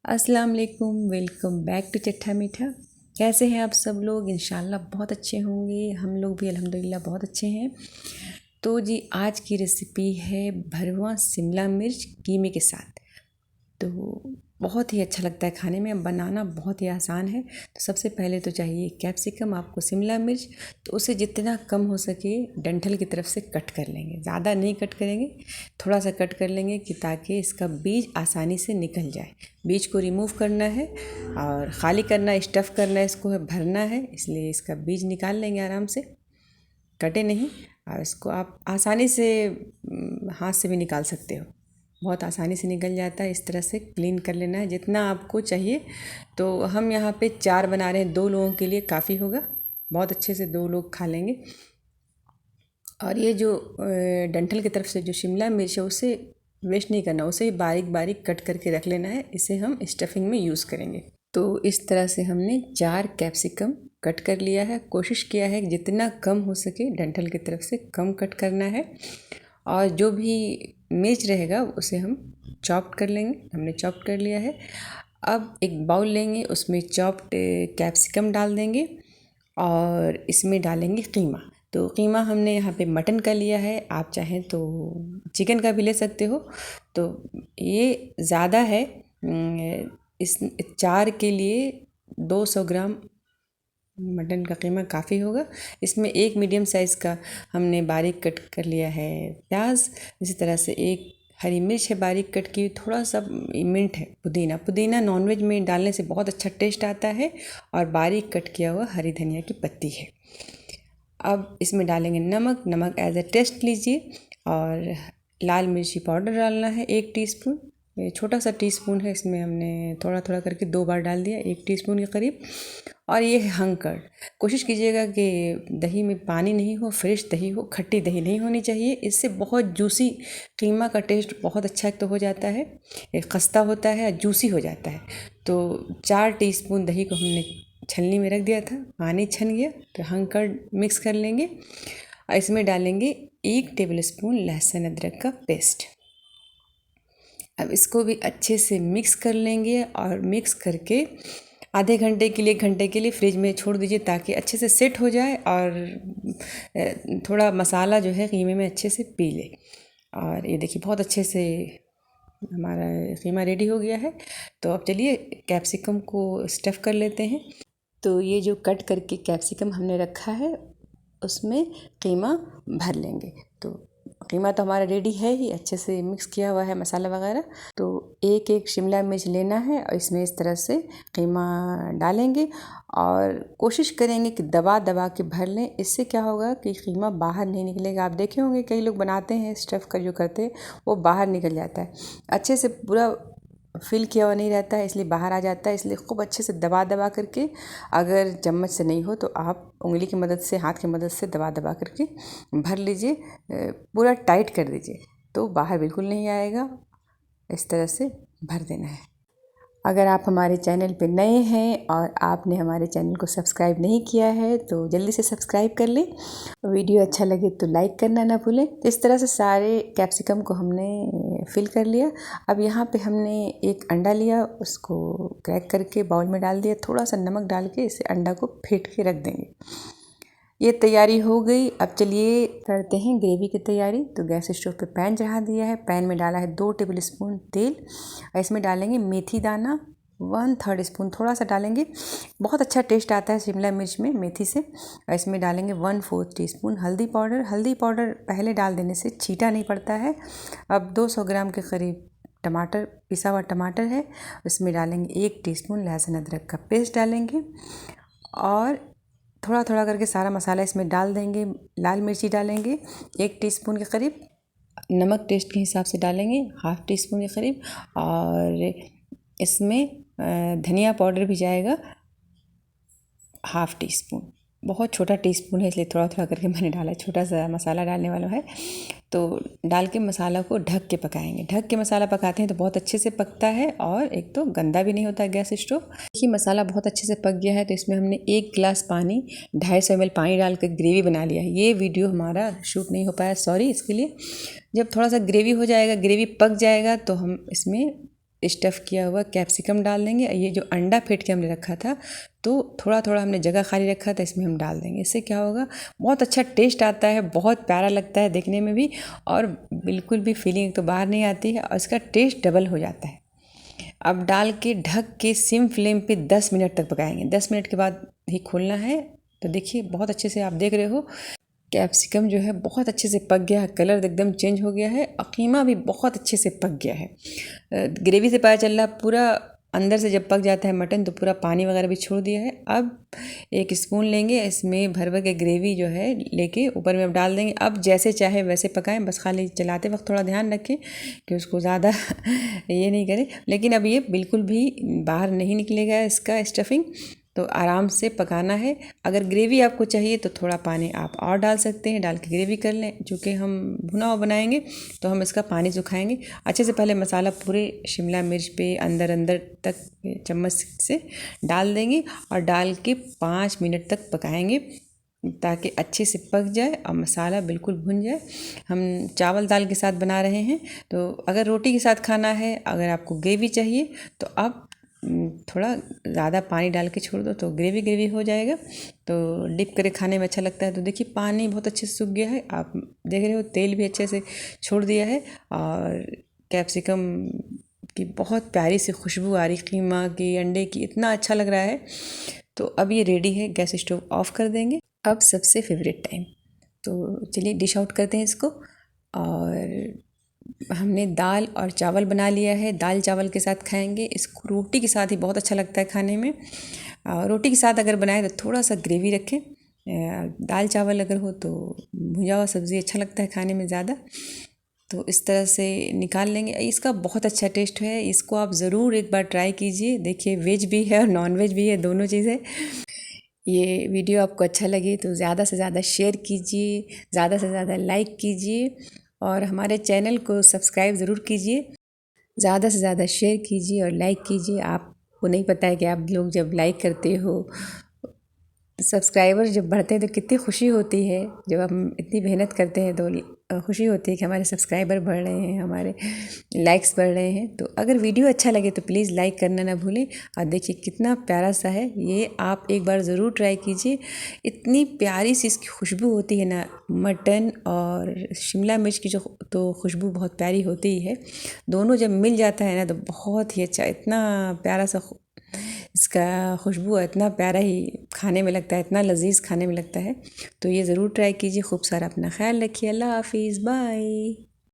अस्सलाम वालेकुम, welcome back to चट्टा मीठा। कैसे हैं आप सब लोग? इंशाल्लाह बहुत अच्छे होंगे। हम लोग भी अल्हम्दुलिल्लाह बहुत अच्छे हैं। तो जी आज की रेसिपी है भरवा शिमला मिर्च कीमे के साथ। तो बहुत ही अच्छा लगता है खाने में, बनाना बहुत ही आसान है। तो सबसे पहले तो चाहिए कैप्सिकम, आपको शिमला मिर्च। तो उसे जितना कम हो सके डंठल की तरफ से कट कर लेंगे, ज़्यादा नहीं कट करेंगे, थोड़ा सा कट कर लेंगे कि ताकि इसका बीज आसानी से निकल जाए। बीज को रिमूव करना है और ख़ाली करना है, स्टफ़ करना है, इसको भरना है, इसलिए इसका बीज निकाल लेंगे आराम से, कटे नहीं। और इसको आप आसानी से हाथ से भी निकाल सकते हो, बहुत आसानी से निकल जाता है। इस तरह से क्लीन कर लेना है जितना आपको चाहिए। तो हम यहाँ पे 4 बना रहे हैं, 2 लोगों के लिए काफ़ी होगा, बहुत अच्छे से 2 लोग खा लेंगे। और ये जो डंठल की तरफ से जो शिमला मिर्च है उसे वेस्ट नहीं करना, उसे बारीक बारीक कट करके रख लेना है, इसे हम स्टफिंग में यूज़ करेंगे। तो इस तरह से हमने 4 कैप्सिकम कट कर लिया है। कोशिश किया है कि जितना कम हो सके डंठल की तरफ से कम कट करना है। और जो भी मिर्च रहेगा उसे हम चॉप्ड कर लेंगे, हमने चॉप्ड कर लिया है। अब एक बाउल लेंगे, उसमें चॉप्ड कैप्सिकम डाल देंगे और इसमें डालेंगे कीमा। तो कीमा हमने यहाँ पे मटन का लिया है, आप चाहें तो चिकन का भी ले सकते हो। तो ये ज़्यादा है, इस 4 के लिए 200 ग्राम मटन का कीमा काफ़ी होगा। इसमें एक मीडियम साइज़ का हमने बारीक कट कर लिया है प्याज, इसी तरह से एक हरी मिर्च है बारीक कट की, थोड़ा सा मिंट है, पुदीना नॉनवेज में डालने से बहुत अच्छा टेस्ट आता है, और बारीक कट किया हुआ हरी धनिया की पत्ती है। अब इसमें डालेंगे नमक एज ए टेस्ट लीजिए, और लाल मिर्ची पाउडर डालना है 1 टीस्पून। ये छोटा सा टीस्पून है, इसमें हमने थोड़ा थोड़ा करके 2 बार डाल दिया, 1 टीस्पून के करीब। और ये है हंकर्ड। कोशिश कीजिएगा कि दही में पानी नहीं हो, फ्रेश दही हो, खट्टी दही नहीं होनी चाहिए। इससे बहुत जूसी कीमा का टेस्ट बहुत अच्छा तो हो जाता है, एक खस्ता होता है, जूसी हो जाता है। तो 4 टीस्पून दही को हमने छलनी में रख दिया था, पानी छन गया तो हंकर्ड मिक्स कर लेंगे। और इसमें डालेंगे 1 टेबलस्पून लहसुन अदरक का पेस्ट। अब इसको भी अच्छे से मिक्स कर लेंगे, और मिक्स करके आधे घंटे के लिए 1 घंटे के लिए फ्रिज में छोड़ दीजिए ताकि अच्छे से सेट हो जाए और थोड़ा मसाला जो है कीमे में अच्छे से पी ले। और ये देखिए बहुत अच्छे से हमारा कीमा रेडी हो गया है। तो अब चलिए कैप्सिकम को स्टफ़ कर लेते हैं। तो ये जो कट करके कैप्सिकम हमने रखा है उसमें कीमा भर लेंगे। तो कीमा तो हमारा रेडी है ही, अच्छे से मिक्स किया हुआ है मसाला वगैरह। तो एक एक शिमला मिर्च लेना है और इसमें इस तरह से कीमा डालेंगे, और कोशिश करेंगे कि दबा दबा के भर लें। इससे क्या होगा कि कीमा बाहर नहीं निकलेगा। आप देखे होंगे कई लोग बनाते हैं स्टफ़ का जो करते हैं वो बाहर निकल जाता है, अच्छे से पूरा फिल किया हुआ नहीं रहता है, इसलिए बाहर आ जाता है। इसलिए खूब अच्छे से दबा दबा करके, अगर चम्मच से नहीं हो तो आप उंगली की मदद से, हाथ की मदद से दबा दबा करके भर लीजिए, पूरा टाइट कर दीजिए तो बाहर बिल्कुल नहीं आएगा। इस तरह से भर देना है। अगर आप हमारे चैनल पे नए हैं और आपने हमारे चैनल को सब्सक्राइब नहीं किया है तो जल्दी से सब्सक्राइब कर लें। वीडियो अच्छा लगे तो लाइक करना ना भूलें। तो इस तरह से सारे कैप्सिकम को हमने फिल कर लिया। अब यहाँ पे हमने एक अंडा लिया, उसको क्रैक करके बाउल में डाल दिया, थोड़ा सा नमक डाल के इसे अंडा को फेंट के रख देंगे। ये तैयारी हो गई। अब चलिए करते हैं ग्रेवी की तैयारी। तो गैस स्टोव पे पैन चढ़ा दिया है, पैन में डाला है 2 टेबलस्पून तेल, और इसमें डालेंगे मेथी दाना 1/3 स्पून, थोड़ा सा डालेंगे, बहुत अच्छा टेस्ट आता है शिमला मिर्च में मेथी से। और इसमें डालेंगे 1/4 टीस्पून हल्दी पाउडर। हल्दी पाउडर पहले डाल देने से छींटा नहीं पड़ता है। अब 200 ग्राम के करीब टमाटर, पिसा हुआ टमाटर है, उसमें डालेंगे 1 टीस्पून लहसुन अदरक का पेस्ट डालेंगे, और थोड़ा थोड़ा करके सारा मसाला इसमें डाल देंगे। लाल मिर्ची डालेंगे 1 टीस्पून के करीब, नमक टेस्ट के हिसाब से डालेंगे 1/2 टीस्पून के करीब, और इसमें धनिया पाउडर भी जाएगा 1/2 टीस्पून। बहुत छोटा टीस्पून है इसलिए थोड़ा थोड़ा करके मैंने डाला, छोटा सा मसाला डालने वाला है। तो डाल के मसाला को ढक के पकाएंगे। ढक के मसाला पकाते हैं तो बहुत अच्छे से पकता है, और एक तो गंदा भी नहीं होता है गैस स्टोव। देखिए मसाला बहुत अच्छे से पक गया है। तो इसमें हमने 1 गिलास पानी, 250 ml पानी डाल कर ग्रेवी बना लिया है। ये वीडियो हमारा शूट नहीं हो पाया, सॉरी इसके लिए। जब थोड़ा सा ग्रेवी हो जाएगा, ग्रेवी पक जाएगा, तो हम इसमें स्टफ़ किया हुआ कैप्सिकम डाल देंगे। ये जो अंडा फेंट के हमने रखा था तो थोड़ा थोड़ा हमने जगह खाली रखा था, इसमें हम डाल देंगे। इससे क्या होगा, बहुत अच्छा टेस्ट आता है, बहुत प्यारा लगता है देखने में भी, और बिल्कुल भी फीलिंग तो बाहर नहीं आती है और इसका टेस्ट डबल हो जाता है। अब डाल के ढक के सिम फ्लेम पे 10 मिनट तक पकाएंगे। 10 मिनट के बाद ही खोलना है। तो देखिए बहुत अच्छे से आप देख रहे हो कैप्सिकम जो है बहुत अच्छे से पक गया है, कलर एकदम चेंज हो गया है और कीमा भी बहुत अच्छे से पक गया है। ग्रेवी से पता चल रहा है पूरा अंदर से जब पक जाता है मटन तो पूरा पानी वगैरह भी छोड़ दिया है। अब एक स्पून लेंगे, इसमें भर भर के ग्रेवी जो है लेके ऊपर में अब डाल देंगे। अब जैसे चाहे वैसे पकाएं, बस खाली चलाते वक्त थोड़ा ध्यान रखें कि उसको ज़्यादा ये नहीं करें। लेकिन अब ये बिल्कुल भी बाहर नहीं निकलेगा इसका स्टफिंग, तो आराम से पकाना है। अगर ग्रेवी आपको चाहिए तो थोड़ा पानी आप और डाल सकते हैं, डाल के ग्रेवी कर लें। चूँकि हम भुना हुआ बनाएंगे तो हम इसका पानी सुखाएंगे अच्छे से। पहले मसाला पूरे शिमला मिर्च पे अंदर अंदर तक चम्मच से डाल देंगे और डाल के 5 मिनट तक पकाएंगे ताकि अच्छे से पक जाए और मसाला बिल्कुल भुन जाए। हम चावल दाल के साथ बना रहे हैं, तो अगर रोटी के साथ खाना है, अगर आपको ग्रेवी चाहिए तो आप थोड़ा ज़्यादा पानी डाल के छोड़ दो तो ग्रेवी ग्रेवी हो जाएगा, तो डिप करके खाने में अच्छा लगता है। तो देखिए पानी बहुत अच्छे से सूख गया है, आप देख रहे हो तेल भी अच्छे से छोड़ दिया है और कैप्सिकम की बहुत प्यारी सी खुशबू आ रही, कीमा की, अंडे की, इतना अच्छा लग रहा है। तो अब ये रेडी है, गैस स्टोव ऑफ कर देंगे। अब सबसे फेवरेट टाइम, तो चलिए डिश आउट करते हैं इसको। और हमने दाल और चावल बना लिया है, दाल चावल के साथ खाएंगे इसको। रोटी के साथ ही बहुत अच्छा लगता है खाने में। रोटी के साथ अगर बनाए तो थोड़ा सा ग्रेवी रखें। दाल चावल अगर हो तो भुजा हुआ सब्ज़ी अच्छा लगता है खाने में ज़्यादा। तो इस तरह से निकाल लेंगे। इसका बहुत अच्छा टेस्ट है, इसको आप ज़रूर एक बार ट्राई कीजिए। देखिए वेज भी है और नॉन वेज भी है, दोनों चीज़ है। ये वीडियो आपको अच्छा लगे तो ज़्यादा से ज़्यादा शेयर कीजिए, ज़्यादा से ज़्यादा लाइक कीजिए और हमारे चैनल को सब्सक्राइब ज़रूर कीजिए। ज़्यादा से ज़्यादा शेयर कीजिए और लाइक कीजिए। आपको नहीं पता है कि आप लोग जब लाइक करते हो, सब्सक्राइबर जब बढ़ते हैं तो कितनी खुशी होती है। जब हम इतनी मेहनत करते हैं तो खुशी होती है कि हमारे सब्सक्राइबर बढ़ रहे हैं, हमारे लाइक्स बढ़ रहे हैं। तो अगर वीडियो अच्छा लगे तो प्लीज़ लाइक करना ना भूलें। और देखिए कितना प्यारा सा है, ये आप एक बार ज़रूर ट्राई कीजिए। इतनी प्यारी सी इसकी खुशबू होती है ना, मटन और शिमला मिर्च की जो तो खुशबू बहुत प्यारी होती ही है। दोनों जब मिल जाता है ना तो बहुत ही अच्छा, इतना प्यारा सा इसका खुशबू इतना प्यारा ही खाने में लगता है, इतना लजीज खाने में लगता है। तो ये ज़रूर ट्राई कीजिए। खूब सारा अपना ख्याल रखिए। अल्लाह हाफिज़, बाय।